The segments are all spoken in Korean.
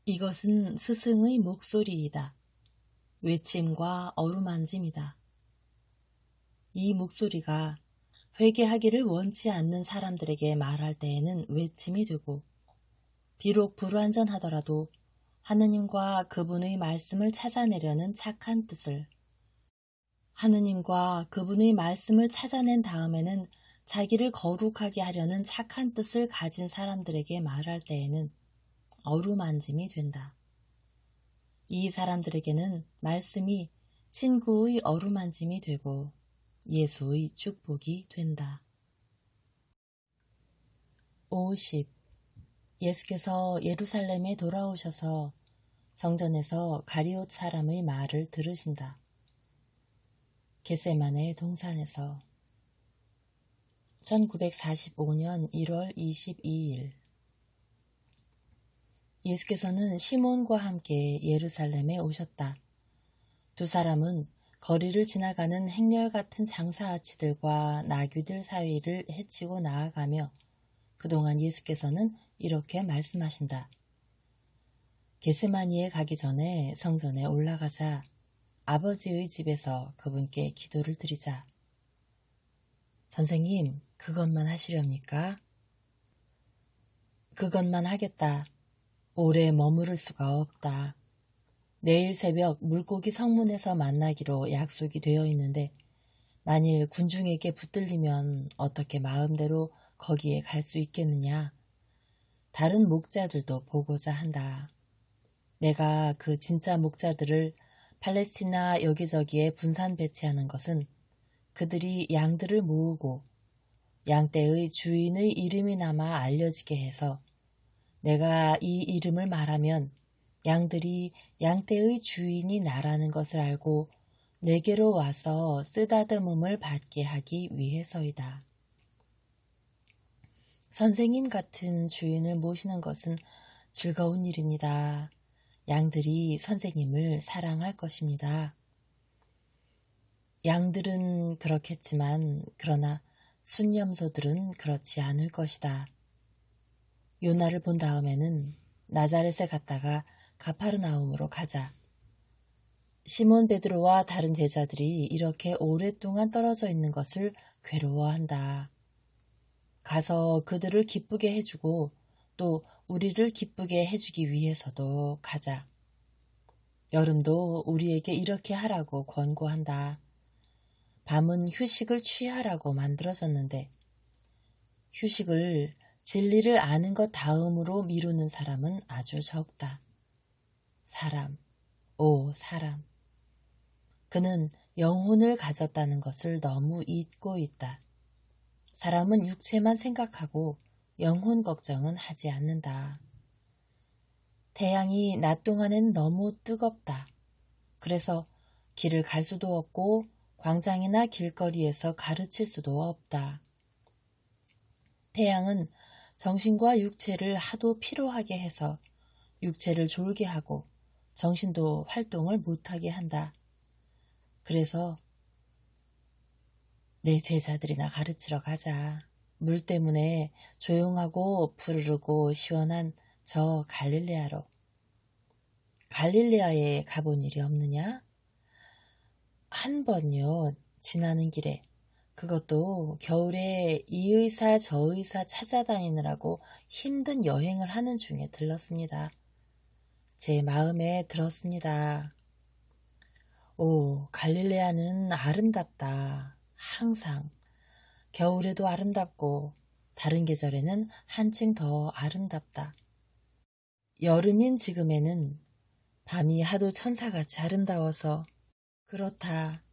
이것은 스승의 목소리이다. 외침과 어루만짐이다. 이 목소리가 회개하기를 원치 않는 사람들에게 말할 때에는 외침이 되고, 비록 불완전하더라도 하느님과 그분의 말씀을 찾아내려는 착한 뜻을, 하느님과 그분의 말씀을 찾아낸 다음에는 자기를 거룩하게 하려는 착한 뜻을 가진 사람들에게 말할 때에는 어루만짐이 된다. 이 사람들에게는 말씀이 친구의 어루만짐이 되고 예수의 축복이 된다. 50. 예수께서 예루살렘에 돌아오셔서 성전에서 가리옷 사람의 말을 들으신다. 겟세마네 동산에서 1945년 1월 22일 예수께서는 시몬과 함께 예루살렘에 오셨다. 두 사람은 거리를 지나가는 행렬 같은 장사아치들과 나귀들 사이를 헤치고 나아가며 그동안 예수께서는 이렇게 말씀하신다. 겟세마니에 가기 전에 성전에 올라가자 아버지의 집에서 그분께 기도를 드리자. 선생님, 그것만 하시렵니까? 그것만 하겠다. 오래 머무를 수가 없다. 내일 새벽 물고기 성문에서 만나기로 약속이 되어 있는데 만일 군중에게 붙들리면 어떻게 마음대로 거기에 갈 수 있겠느냐. 다른 목자들도 보고자 한다. 내가 그 진짜 목자들을 팔레스티나 여기저기에 분산 배치하는 것은 그들이 양들을 모으고 양떼의 주인의 이름이나마 알려지게 해서 내가 이 이름을 말하면 양들이 양떼의 주인이 나라는 것을 알고 내게로 와서 쓰다듬음을 받게 하기 위해서이다. 선생님 같은 주인을 모시는 것은 즐거운 일입니다. 양들이 선생님을 사랑할 것입니다. 양들은 그렇겠지만 그러나 순념소들은 그렇지 않을 것이다. 요나를 본 다음에는 나자렛에 갔다가 가파르나움으로 가자. 시몬 베드로와 다른 제자들이 이렇게 오랫동안 떨어져 있는 것을 괴로워한다. 가서 그들을 기쁘게 해주고 또 우리를 기쁘게 해주기 위해서도 가자. 여름도 우리에게 이렇게 하라고 권고한다. 밤은 휴식을 취하라고 만들어졌는데 휴식을 진리를 아는 것 다음으로 미루는 사람은 아주 적다. 사람, 오 사람. 그는 영혼을 가졌다는 것을 너무 잊고 있다. 사람은 육체만 생각하고 영혼 걱정은 하지 않는다. 태양이 낮 동안엔 너무 뜨겁다. 그래서 길을 갈 수도 없고 광장이나 길거리에서 가르칠 수도 없다. 태양은 정신과 육체를 하도 피로하게 해서 육체를 졸게 하고 정신도 활동을 못하게 한다. 그래서 내 제자들이나 가르치러 가자. 물 때문에 조용하고 푸르르고 시원한 저 갈릴레아로. 갈릴레아에 가본 일이 없느냐? 한 번요. 지나는 길에. 그것도 겨울에 이 의사 저 의사 찾아다니느라고 힘든 여행을 하는 중에 들렀습니다. 제 마음에 들었습니다. 오, 갈릴레아는 아름답다. 항상. 겨울에도 아름답고 다른 계절에는 한층 더 아름답다. 여름인 지금에는 밤이 하도 천사같이 아름다워서 그렇다.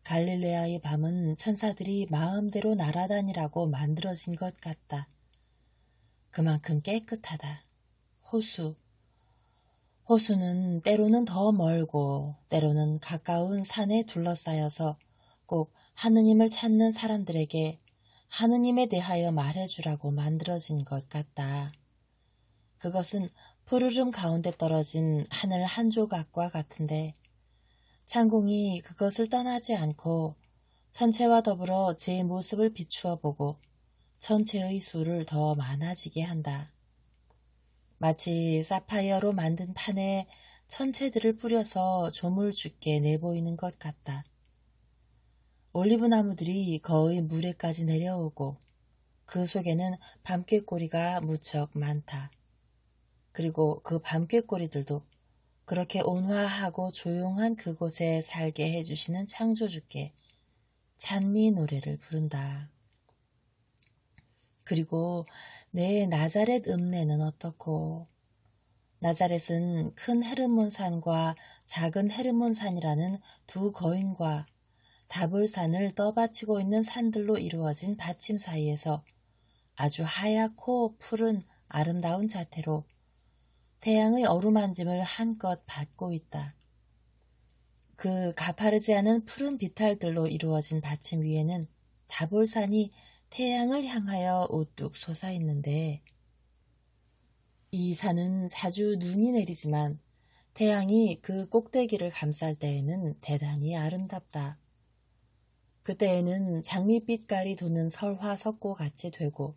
갈릴레아의 밤은 천사들이 마음대로 날아다니라고 만들어진 것 같다. 그만큼 깨끗하다. 호수는 때로는 더 멀고 때로는 가까운 산에 둘러싸여서 꼭 하느님을 찾는 사람들에게 하느님에 대하여 말해주라고 만들어진 것 같다. 그것은 푸르름 가운데 떨어진 하늘 한 조각과 같은데 창공이 그것을 떠나지 않고 천체와 더불어 제 모습을 비추어 보고 천체의 수를 더 많아지게 한다. 마치 사파이어로 만든 판에 천체들을 뿌려서 조물주게 내보이는 것 같다. 올리브 나무들이 거의 물에까지 내려오고 그 속에는 밤꾀꼬리가 무척 많다. 그리고 그 밤꾀꼬리들도 그렇게 온화하고 조용한 그곳에 살게 해주시는 창조주께 찬미 노래를 부른다. 그리고 내 나자렛 읍내는 어떻고? 나자렛은 큰 헤르몬산과 작은 헤르몬산이라는 두 거인과 다볼산을 떠받치고 있는 산들로 이루어진 받침 사이에서 아주 하얗고 푸른 아름다운 자태로 태양의 어루만짐을 한껏 받고 있다. 그 가파르지 않은 푸른 비탈들로 이루어진 받침 위에는 다볼산이 태양을 향하여 우뚝 솟아있는데 이 산은 자주 눈이 내리지만 태양이 그 꼭대기를 감쌀 때에는 대단히 아름답다. 그때에는 장밋빛깔이 도는 설화석고 같이 되고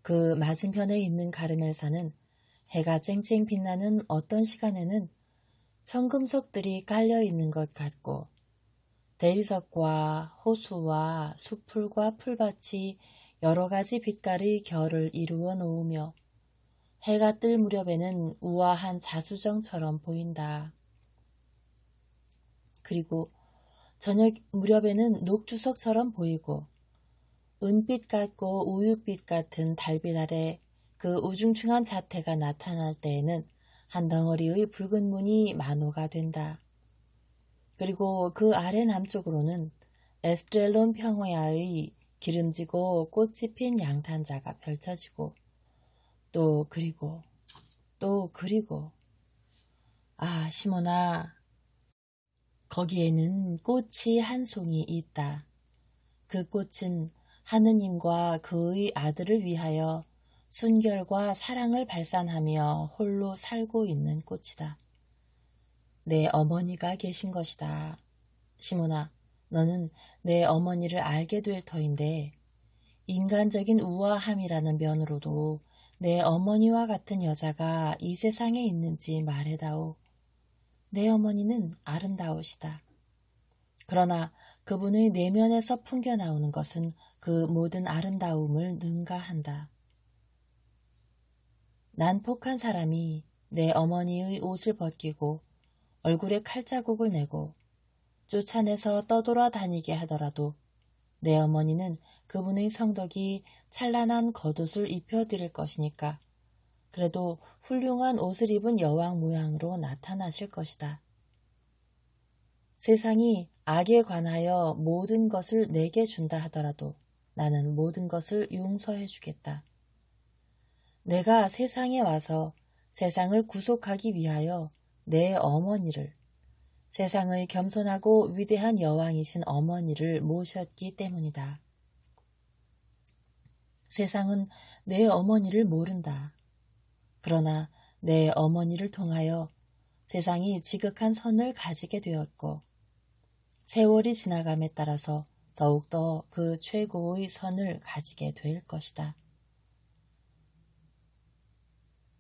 그 맞은편에 있는 가르멜산은 해가 쨍쨍 빛나는 어떤 시간에는 청금석들이 깔려있는 것 같고 대리석과 호수와 수풀과 풀밭이 여러 가지 빛깔의 결을 이루어 놓으며 해가 뜰 무렵에는 우아한 자수정처럼 보인다. 그리고 저녁 무렵에는 녹주석처럼 보이고 은빛 같고 우윳빛 같은 달빛 아래 그 우중충한 자태가 나타날 때에는 한 덩어리의 붉은 문이 만호가 된다. 그리고 그 아래 남쪽으로는 에스트렐론 평야의 기름지고 꽃이 핀 양탄자가 펼쳐지고 또 그리고 아, 시몬아, 거기에는 꽃이 한 송이 있다. 그 꽃은 하느님과 그의 아들을 위하여 순결과 사랑을 발산하며 홀로 살고 있는 꽃이다. 내 어머니가 계신 것이다. 시몬아, 너는 내 어머니를 알게 될 터인데 인간적인 우아함이라는 면으로도 내 어머니와 같은 여자가 이 세상에 있는지 말해다오. 내 어머니는 아름다우시다. 그러나 그분의 내면에서 풍겨나오는 것은 그 모든 아름다움을 능가한다. 난폭한 사람이 내 어머니의 옷을 벗기고 얼굴에 칼자국을 내고 쫓아내서 떠돌아다니게 하더라도 내 어머니는 그분의 성덕이 찬란한 겉옷을 입혀드릴 것이니까 그래도 훌륭한 옷을 입은 여왕 모양으로 나타나실 것이다. 세상이 악에 관하여 모든 것을 내게 준다 하더라도 나는 모든 것을 용서해 주겠다. 내가 세상에 와서 세상을 구속하기 위하여 내 어머니를, 세상의 겸손하고 위대한 여왕이신 어머니를 모셨기 때문이다. 세상은 내 어머니를 모른다. 그러나 내 어머니를 통하여 세상이 지극한 선을 가지게 되었고 세월이 지나감에 따라서 더욱더 그 최고의 선을 가지게 될 것이다.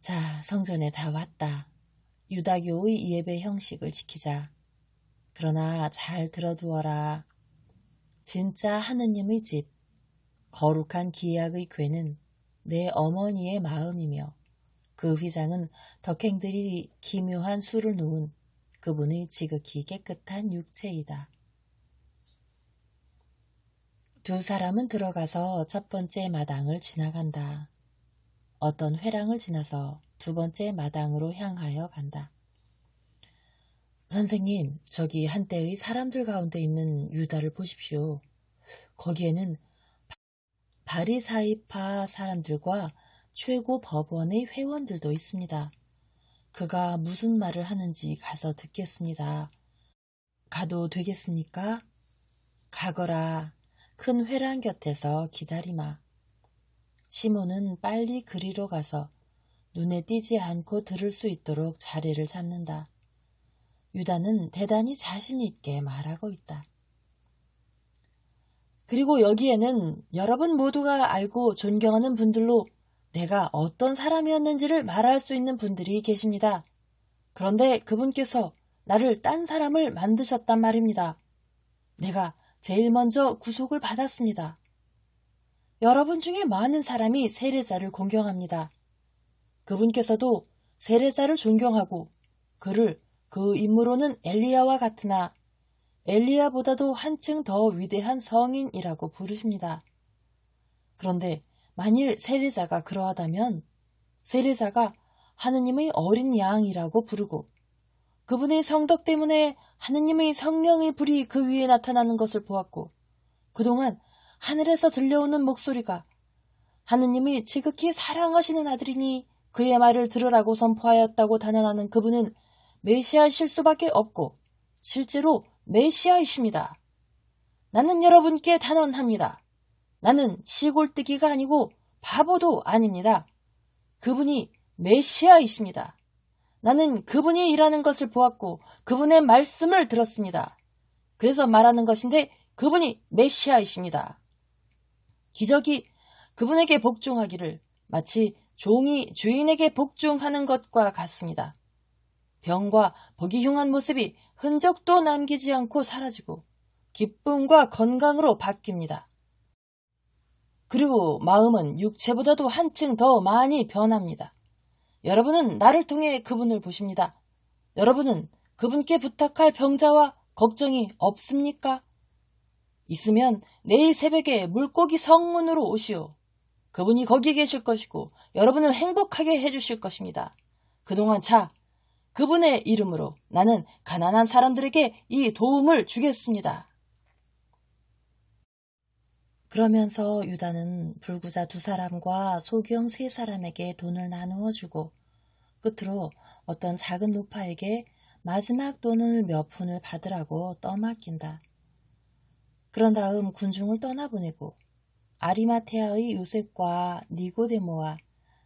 자, 성전에 다 왔다. 유다교의 예배 형식을 지키자. 그러나 잘 들어두어라. 진짜 하느님의 집, 거룩한 기약의 궤는 내 어머니의 마음이며 그 휘장은 덕행들이 기묘한 수를 놓은 그분의 지극히 깨끗한 육체이다. 두 사람은 들어가서 첫 번째 마당을 지나간다. 어떤 회랑을 지나서 두 번째 마당으로 향하여 간다. 선생님, 저기 한때의 사람들 가운데 있는 유다를 보십시오. 거기에는 바리사이파 사람들과 최고 법원의 회원들도 있습니다. 그가 무슨 말을 하는지 가서 듣겠습니다. 가도 되겠습니까? 가거라. 큰 회랑 곁에서 기다리마. 시몬은 빨리 그리로 가서 눈에 띄지 않고 들을 수 있도록 자리를 잡는다. 유다는 대단히 자신 있게 말하고 있다. 그리고 여기에는 여러분 모두가 알고 존경하는 분들로 내가 어떤 사람이었는지를 말할 수 있는 분들이 계십니다. 그런데 그분께서 나를 딴 사람을 만드셨단 말입니다. 내가 제일 먼저 구속을 받았습니다. 여러분 중에 많은 사람이 세례자를 공경합니다. 그분께서도 세례자를 존경하고 그를 그 인물로는 엘리야와 같으나 엘리야보다도 한층 더 위대한 성인이라고 부르십니다. 그런데 만일 세례자가 그러하다면 세례자가 하느님의 어린 양이라고 부르고 그분의 성덕 때문에 하느님의 성령의 불이 그 위에 나타나는 것을 보았고 그동안 하늘에서 들려오는 목소리가 하느님이 지극히 사랑하시는 아들이니 그의 말을 들으라고 선포하였다고 단언하는 그분은 메시아이실 수밖에 없고 실제로 메시아이십니다. 나는 여러분께 단언합니다. 나는 시골뜨기가 아니고 바보도 아닙니다. 그분이 메시아이십니다. 나는 그분이 일하는 것을 보았고 그분의 말씀을 들었습니다. 그래서 말하는 것인데 그분이 메시아이십니다. 기적이 그분에게 복종하기를 마치 종이 주인에게 복종하는 것과 같습니다. 병과 보기 흉한 모습이 흔적도 남기지 않고 사라지고 기쁨과 건강으로 바뀝니다. 그리고 마음은 육체보다도 한층 더 많이 변합니다. 여러분은 나를 통해 그분을 보십니다. 여러분은 그분께 부탁할 병자와 걱정이 없습니까? 있으면 내일 새벽에 물고기 성문으로 오시오. 그분이 거기 계실 것이고 여러분을 행복하게 해주실 것입니다. 그동안 그분의 이름으로 나는 가난한 사람들에게 이 도움을 주겠습니다. 그러면서 유다는 불구자 2사람과 소경 3사람에게 돈을 나누어 주고 끝으로 어떤 작은 노파에게 마지막 돈을 몇 푼을 받으라고 떠맡긴다. 그런 다음 군중을 떠나보내고 아리마테아의 요셉과 니고데모와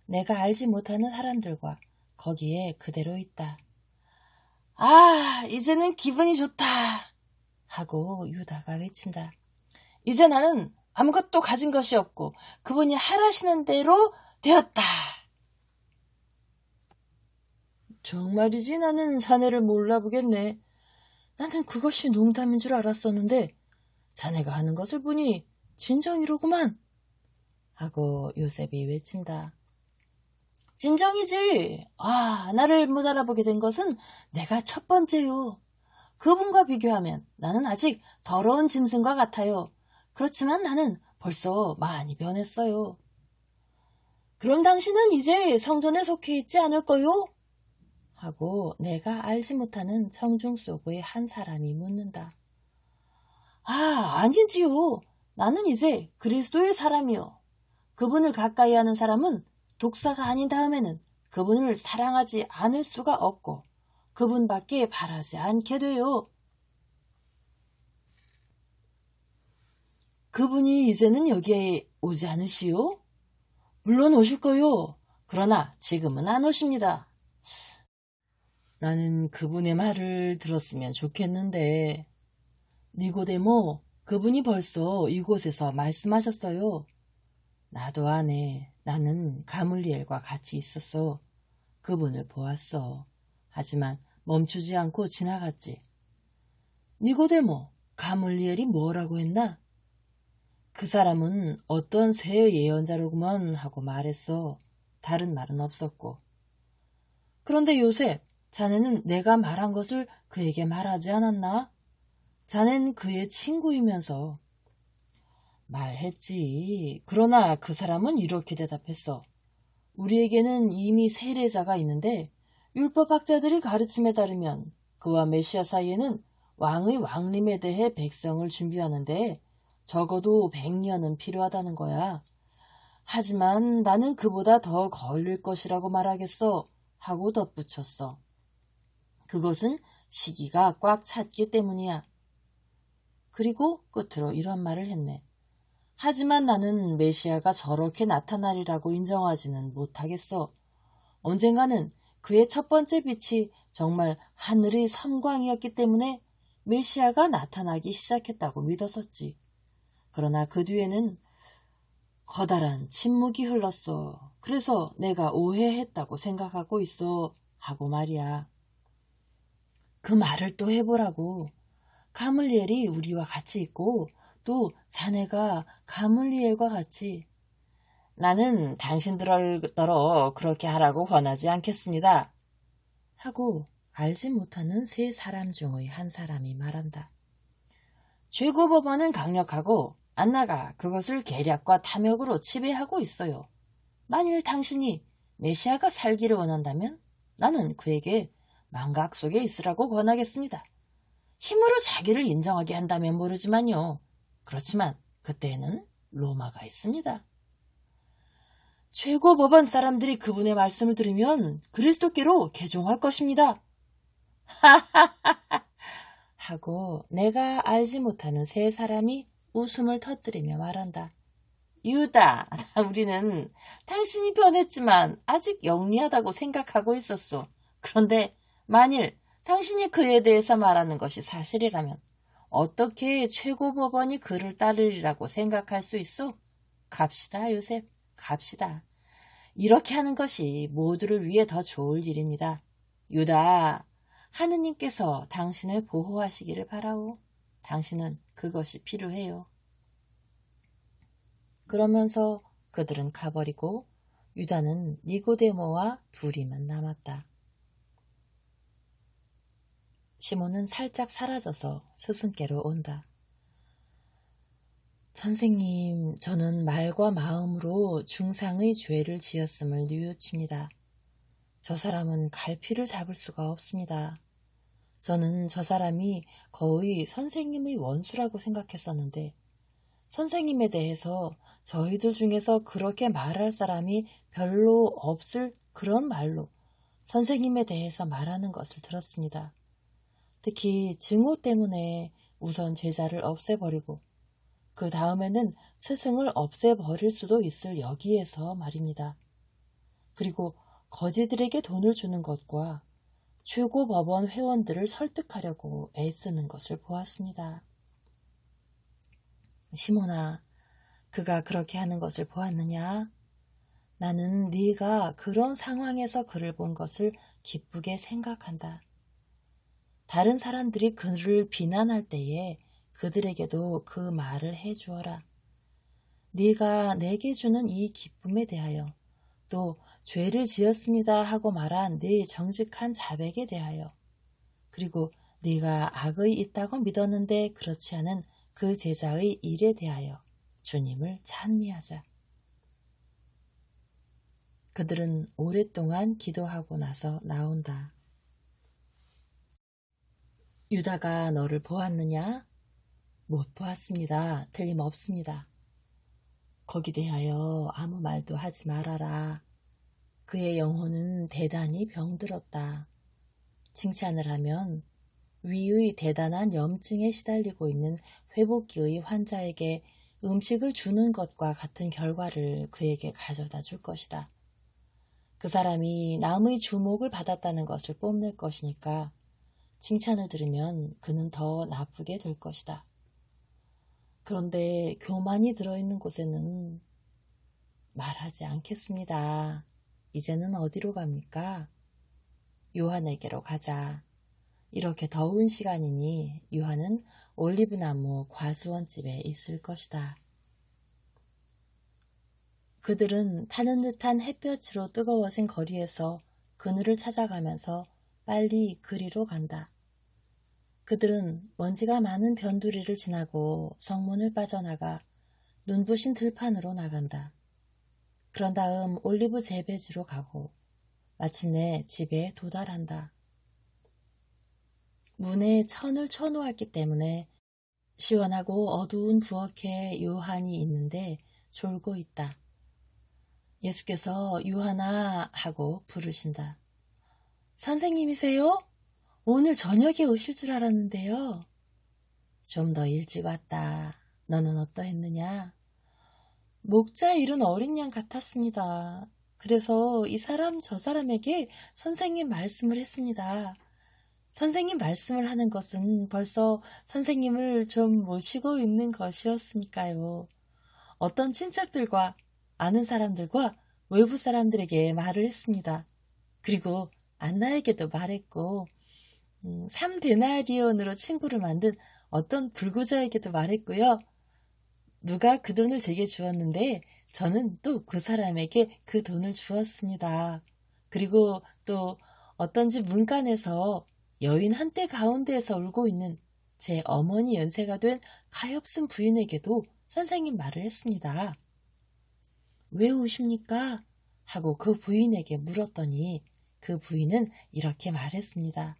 내가 알지 못하는 사람들과 거기에 그대로 있다. 아, 이제는 기분이 좋다 하고 유다가 외친다. 이제 나는 아무것도 가진 것이 없고 그분이 하라시는 대로 되었다. 정말이지 나는 자네를 몰라보겠네. 나는 그것이 농담인 줄 알았었는데 자네가 하는 것을 보니 진정이로구만 하고 요셉이 외친다. 진정이지. 나를 못 알아보게 된 것은 내가 첫 번째요. 그분과 비교하면 나는 아직 더러운 짐승과 같아요. 그렇지만 나는 벌써 많이 변했어요. 그럼 당신은 이제 성전에 속해 있지 않을 거요? 하고 내가 알지 못하는 청중 속의 한 사람이 묻는다. 아니지요. 나는 이제 그리스도의 사람이요. 그분을 가까이 하는 사람은 독사가 아닌 다음에는 그분을 사랑하지 않을 수가 없고 그분밖에 바라지 않게 돼요. 그분이 이제는 여기에 오지 않으시오? 물론 오실 거요. 그러나 지금은 안 오십니다. 나는 그분의 말을 들었으면 좋겠는데. 니고데모, 그분이 벌써 이곳에서 말씀하셨어요. 나도 안 해. 나는 가물리엘과 같이 있었어. 그분을 보았어. 하지만 멈추지 않고 지나갔지. 니고데모, 가물리엘이 뭐라고 했나? 그 사람은 어떤 새 예언자로구먼 하고 말했어. 다른 말은 없었고. 그런데 요셉, 자네는 내가 말한 것을 그에게 말하지 않았나? 자넨 그의 친구이면서. 말했지. 그러나 그 사람은 이렇게 대답했어. 우리에게는 이미 세례자가 있는데 율법학자들이 가르침에 따르면 그와 메시아 사이에는 왕의 왕림에 대해 백성을 준비하는데 적어도 100년은 필요하다는 거야. 하지만 나는 그보다 더 걸릴 것이라고 말하겠어 하고 덧붙였어. 그것은 시기가 꽉 찼기 때문이야. 그리고 끝으로 이런 말을 했네. 하지만 나는 메시아가 저렇게 나타나리라고 인정하지는 못하겠어. 언젠가는 그의 첫 번째 빛이 정말 하늘의 섬광이었기 때문에 메시아가 나타나기 시작했다고 믿었었지. 그러나 그 뒤에는 커다란 침묵이 흘렀어. 그래서 내가 오해했다고 생각하고 있어. 하고 말이야. 그 말을 또 해보라고. 가물리엘이 우리와 같이 있고 또 자네가 가물리엘과 같이. 나는 당신들더러 그렇게 하라고 권하지 않겠습니다. 하고 알지 못하는 세 사람 중의 한 사람이 말한다. 최고법원은 강력하고 안나가 그것을 계략과 탐욕으로 지배하고 있어요. 만일 당신이 메시아가 살기를 원한다면 나는 그에게 망각 속에 있으라고 권하겠습니다. 힘으로 자기를 인정하게 한다면 모르지만요. 그렇지만 그때에는 로마가 있습니다. 최고법원 사람들이 그분의 말씀을 들으면 그리스도께로 개종할 것입니다. 하고 내가 알지 못하는 세 사람이 웃음을 터뜨리며 말한다. 유다, 우리는 당신이 변했지만 아직 영리하다고 생각하고 있었소. 그런데 만일 당신이 그에 대해서 말하는 것이 사실이라면 어떻게 최고법원이 그를 따르리라고 생각할 수 있어? 갑시다, 요셉. 갑시다. 이렇게 하는 것이 모두를 위해 더 좋을 일입니다. 유다, 하느님께서 당신을 보호하시기를 바라오. 당신은 그것이 필요해요. 그러면서 그들은 가버리고 유다는 니고데모와 둘이만 남았다. 시몬은 살짝 사라져서 스승께로 온다. 선생님, 저는 말과 마음으로 중상의 죄를 지었음을 뉘우칩니다. 저 사람은 갈피를 잡을 수가 없습니다. 저는 저 사람이 거의 선생님의 원수라고 생각했었는데 선생님에 대해서 저희들 중에서 그렇게 말할 사람이 별로 없을 그런 말로 선생님에 대해서 말하는 것을 들었습니다. 특히 증오 때문에 우선 제자를 없애버리고 그 다음에는 스승을 없애버릴 수도 있을 여기에서 말입니다. 그리고 거지들에게 돈을 주는 것과 최고법원 회원들을 설득하려고 애쓰는 것을 보았습니다. 시몬아, 그가 그렇게 하는 것을 보았느냐? 나는 네가 그런 상황에서 그를 본 것을 기쁘게 생각한다. 다른 사람들이 그를 비난할 때에 그들에게도 그 말을 해주어라. 네가 내게 주는 이 기쁨에 대하여 또 죄를 지었습니다 하고 말한 네 정직한 자백에 대하여 그리고 네가 악의 있다고 믿었는데 그렇지 않은 그 제자의 일에 대하여 주님을 찬미하자. 그들은 오랫동안 기도하고 나서 나온다. 유다가 너를 보았느냐? 못 보았습니다. 틀림없습니다. 거기 대하여 아무 말도 하지 말아라. 그의 영혼은 대단히 병들었다. 칭찬을 하면 위의 대단한 염증에 시달리고 있는 회복기의 환자에게 음식을 주는 것과 같은 결과를 그에게 가져다 줄 것이다. 그 사람이 남의 주목을 받았다는 것을 뽐낼 것이니까 칭찬을 들으면 그는 더 나쁘게 될 것이다. 그런데 교만이 들어있는 곳에는 말하지 않겠습니다. 이제는 어디로 갑니까? 요한에게로 가자. 이렇게 더운 시간이니 요한은 올리브나무 과수원집에 있을 것이다. 그들은 타는 듯한 햇볕으로 뜨거워진 거리에서 그늘을 찾아가면서 빨리 그리로 간다. 그들은 먼지가 많은 변두리를 지나고 성문을 빠져나가 눈부신 들판으로 나간다. 그런 다음 올리브 재배지로 가고 마침내 집에 도달한다. 문에 천을 쳐놓았기 때문에 시원하고 어두운 부엌에 요한이 있는데 졸고 있다. 예수께서 요한아 하고 부르신다. 선생님이세요? 오늘 저녁에 오실 줄 알았는데요. 좀 더 일찍 왔다. 너는 어떠했느냐? 목자 잃은 어린 양 같았습니다. 그래서 이 사람 저 사람에게 선생님 말씀을 했습니다. 선생님 말씀을 하는 것은 벌써 선생님을 좀 모시고 있는 것이었으니까요. 어떤 친척들과 아는 사람들과 외부 사람들에게 말을 했습니다. 그리고 안나에게도 말했고 3데나리온으로 친구를 만든 어떤 불구자에게도 말했고요. 누가 그 돈을 제게 주었는데 저는 또 그 사람에게 그 돈을 주었습니다. 그리고 또 어떤 집 문간에서 여인 한때 가운데에서 울고 있는 제 어머니 연세가 된 가엾은 부인에게도 선생님 말을 했습니다. 왜 우십니까? 하고 그 부인에게 물었더니 그 부인은 이렇게 말했습니다.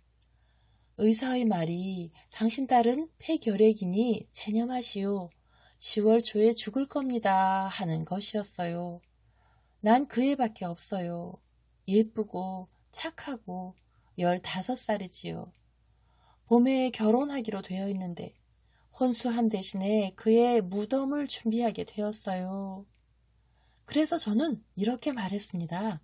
의사의 말이 당신 딸은 폐결핵이니 체념하시오. 10월 초에 죽을 겁니다 하는 것이었어요. 난 그 애밖에 없어요. 예쁘고 착하고 15살이지요. 봄에 결혼하기로 되어 있는데 혼수함 대신에 그의 무덤을 준비하게 되었어요. 그래서 저는 이렇게 말했습니다.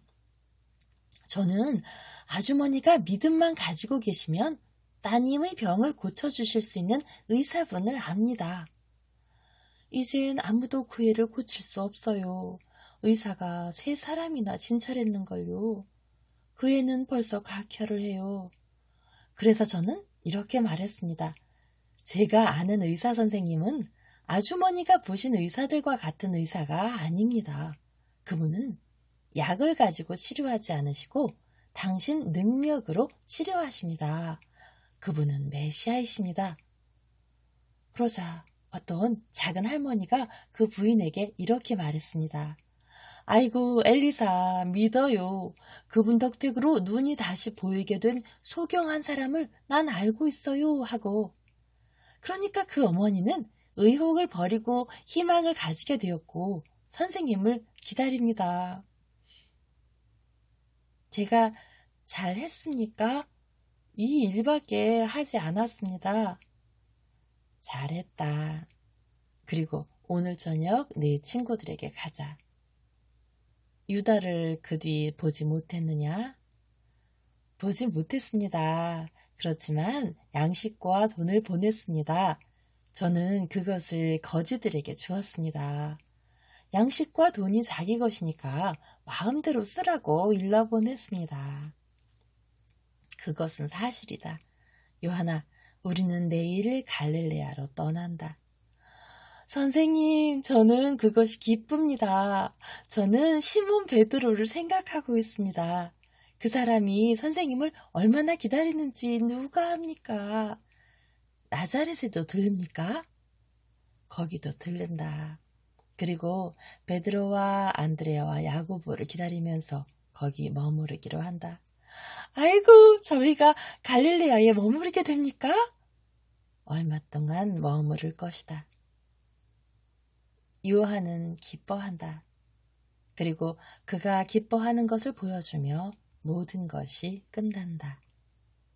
저는 아주머니가 믿음만 가지고 계시면 따님의 병을 고쳐주실 수 있는 의사분을 압니다. 이젠 아무도 그 애를 고칠 수 없어요. 의사가 3사람이나 진찰했는걸요. 그 애는 벌써 각혈을 해요. 그래서 저는 이렇게 말했습니다. 제가 아는 의사 선생님은 아주머니가 보신 의사들과 같은 의사가 아닙니다. 그분은 약을 가지고 치료하지 않으시고 당신 능력으로 치료하십니다. 그분은 메시아이십니다. 그러자 어떤 작은 할머니가 그 부인에게 이렇게 말했습니다. 아이고 엘리사 믿어요. 그분 덕택으로 눈이 다시 보이게 된 소경한 사람을 난 알고 있어요 하고 그러니까 그 어머니는 의혹을 버리고 희망을 가지게 되었고 선생님을 기다립니다. 제가 잘했습니까? 이 일밖에 하지 않았습니다. 잘했다. 그리고 오늘 저녁 네 친구들에게 가자. 유다를 그 뒤 보지 못했느냐? 보지 못했습니다. 그렇지만 양식과 돈을 보냈습니다. 저는 그것을 거지들에게 주었습니다. 양식과 돈이 자기 것이니까 마음대로 쓰라고 일러보냈습니다. 그것은 사실이다. 요하나, 우리는 내일 갈릴레아로 떠난다. 선생님, 저는 그것이 기쁩니다. 저는 시몬 베드로를 생각하고 있습니다. 그 사람이 선생님을 얼마나 기다리는지 누가 합니까? 나자렛에도 들립니까? 거기도 들린다. 그리고 베드로와 안드레아와 야고보를 기다리면서 거기 머무르기로 한다. 아이고, 저희가 갈릴레아에 머무르게 됩니까? 얼마 동안 머무를 것이다. 요한은 기뻐한다. 그리고 그가 기뻐하는 것을 보여주며 모든 것이 끝난다.